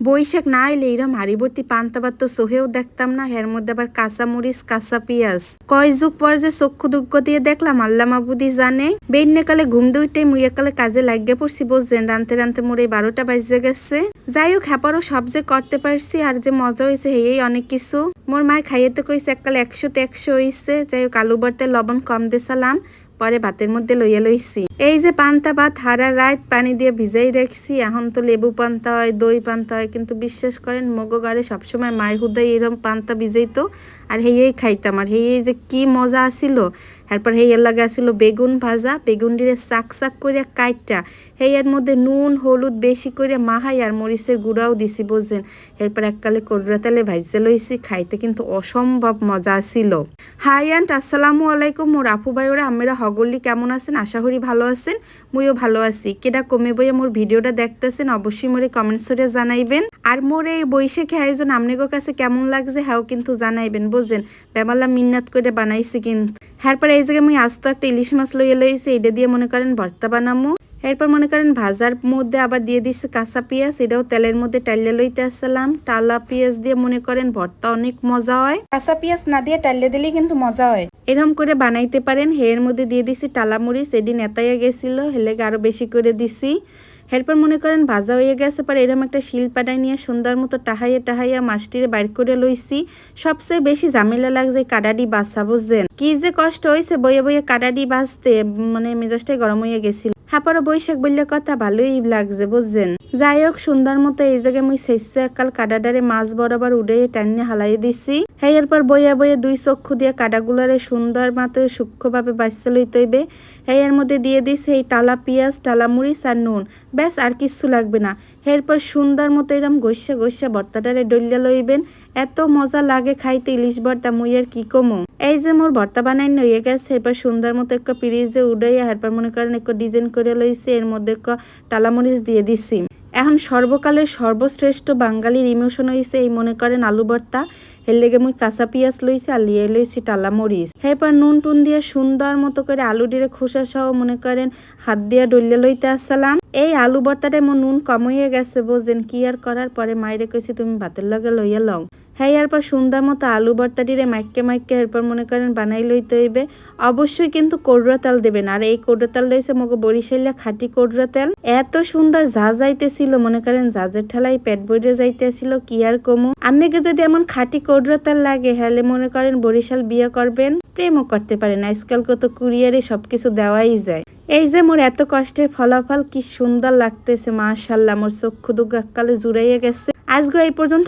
বৈশাখ না এলে এরম হাড়ি ভর্তি পান্তা ভাত তো চোখেও দেখতাম না, এর মধ্যে আবার কাঁচা মরিচ কাঁচা পেঁয়াজ। কয় যুগ পর যে চক্ষু দুঃখ দিয়ে দেখলাম আল্লাহ মাবুদি জানে। বেন্নে কালে ঘুম দুইটে মুইয়ে কালে কাজে লাগিয়ে পড়ছি, বুঝছেন। রানতে রানতে মোর এই 12টা বাজে গেছে। যাই হোক, হ্যাপারও সব যে করতে পারছি আর যে মজা হয়েছে এই অনেক কিছু। মোর মায় খাইয়েতে কইছে এককালে 100তে 100 হয়েছে। যাই হোক, আলু ভর্তে লবণ কম দিয়েছিলাম, পরে ভাতের মধ্যে লইয়া লইছি। এই যে পান্তা ভাত হারা রাত পানি দিয়ে ভিজাই রাখছি, এখন তো লেবু পান্তা হয়, দই পান্তা হয়, কিন্তু বিশ্বাস করেন মগো গাড়ে সবসময় মায়ের হুদাই এরকম পান্তা ভিজাইতো আর হেয়েই খাইতাম। আর হেয়েই যে কি মজা আসিল। এরপর হেয়ের লাগে আসিল বেগুন ভাজা, বেগুন দিয়ে চাক চাক করে কাইটটা হেয়ের মধ্যে নুন হলুদ বেশি করে মাহাই আর মরিচের গুঁড়াও দিছি, বুঝছেন। এরপর এককালে কড়রা তেলে ভাজতে লইছি, খাইতে কিন্তু অসম্ভব মজা আসিল। হাই অ্যান্ড আসসালামু আলাইকুম মোর আপু ভাই ওরা আমরা হগল্লি কেমন আছেন? আশা করি ভালো আছেন, মুইও ভালো আছি। কেডা কমে বইয়ে মোর ভিডিওটা দেখতেছেন অবশ্যই মোরে কমেন্টস করে জানাইবেন। আর মোর এই বৈশাখী আয়োজন আপনাদের কাছে কেমন লাগছে হ্যাঁ কিন্তু জানাইবেন, বুঝছেন। বেমালা মিন্নাত করে বানাইছি কিন্তু। এরপর এই জায়গায় মুই আস্ত একটা ইলিশ মাছ লইয়া লইছি, এটা দিয়ে মনে করেন ভর্তা বানামু। এরপর মনে করেন ভাজার মধ্যে আবার দিয়ে দিচ্ছি কাঁচা পেঁয়াজ, এটাও তেলের মধ্যে টাইলে লইতে আসলাম। টালা পেঁয়াজ দিয়ে মনে করেন ভর্তা অনেক মজা হয়, কাঁচা পেঁয়াজ না দিয়ে টাইলে দিলেই কিন্তু মজা হয়। এরকম করে বানাইতে পারেন। এর মধ্যে দিয়ে দিছি টালা মরিচ, এটি নেতাইয়া গেছিল হেলেগে আরো বেশি করে দিছি। এরপর মনে করেন ভাজা হয়ে গেছে পর এরকম একটা শিলপাটায় নিয়ে সুন্দর মতো টাহাইয়া মাছটিরে বাইর করে লইছি। সবচেয়ে বেশি ঝামেলা লাগছে কাডাডি বাছা, বুঝছেন। কি যে কষ্ট হয়েছে বইয়ে বইয়ে কাডাডি বাছতে, মানে মেজাজটাই গরম হয়ে গেছিল। হ্যাঁ, বৈশাখ বললে কথা ভালোই লাগছে, বুঝছেন। যাই হোক, সুন্দর মতো এই জায়গায় মুই শেষে একাল কাডাডারে মাছ বরাবর উড়ে টানিয়ে হালাই দিছি। হ্যাঁ, এরপর বইয়া বইয়ে দুই চক্ষু দিয়ে কাডাগুলারে সুন্দর মতো সূক্ষ্মভাবে বাচ্চা লইতে হইবে। হ্যাঁ, এর মধ্যে দিয়ে দিছি এই টালা পেঁয়াজ টালা মরিচ আর নুন, ব্যাস আর কিচ্ছু লাগবে না। এরপর সুন্দর মতো এরম গোসা ভর্তাটারে ডলিয়া লইবেন। এত মজা লাগে খাইতে ইলিশ ভর্তা, মুই আর কি কমো। এই যে মোর ভর্তা বানাই হয়ে গেছে, এরপর সুন্দর মতো একটা পিরিজে উড়াইয়া এরপর মনে করেন একটা ডিজাইন করে লইছি, এর মধ্যে একটা টালামরিচ দিয়ে দিছি। এখন সর্বকালের সর্বশ্রেষ্ঠ বাঙালির ইমোশন হয়েছে এই মনে করেন আলু ভর্তা। এর লেগে মুই কাঁচা পেঁয়াজ লইছি আর লিয়ে লইছি টালা মরিচ। এরপর নুন টুন দিয়ে সুন্দর মতো করে আলু ডিরে খোসা সহ মনে করেন হাত দিয়ে ডলিয়ে লইতে আসলাম। এই আলু ভর্তাটায় মোর নুন কম হয়ে গেছে, বুঝছেন। কি আর করার, পরে মাইরে কইছি তুমি ভাতের লগে লইয়া লও। হ্যাঁ, এরপর সুন্দর মতো আলু ভর্তাটিরে মাইকে এরপর মনে করেন বানাই লইতে হইবে। অবশ্যই কিন্তু কোড়রা তেল দেবেন। আর এই কোড়রা তেল রয়েছে মগো বরিশালিয়া খাঁটি কোড়রা তেল। এত সুন্দর ঝাঁজ যাইতেছিল, মনে করেন ঝাঁজের ঠেলাই পেট ভরে যাইতেছিল, কি আর কমু। আপনাকে যদি এমন খাঁটি কোড়রা তেল লাগে হলে মনে করেন বরিশাল বিয়ে করবেন, প্রেমও করতে পারেন। আজকাল কত কুরিয়ারে সবকিছু দেওয়াই যায়। এই যে মোর এত কষ্টের ফলাফল কি সুন্দর লাগতেছে, মাশাআল্লাহ। মোর চক্ষু দুঃখ কালে জুড়াইয়া গেছে। আজকে এই পর্যন্ত।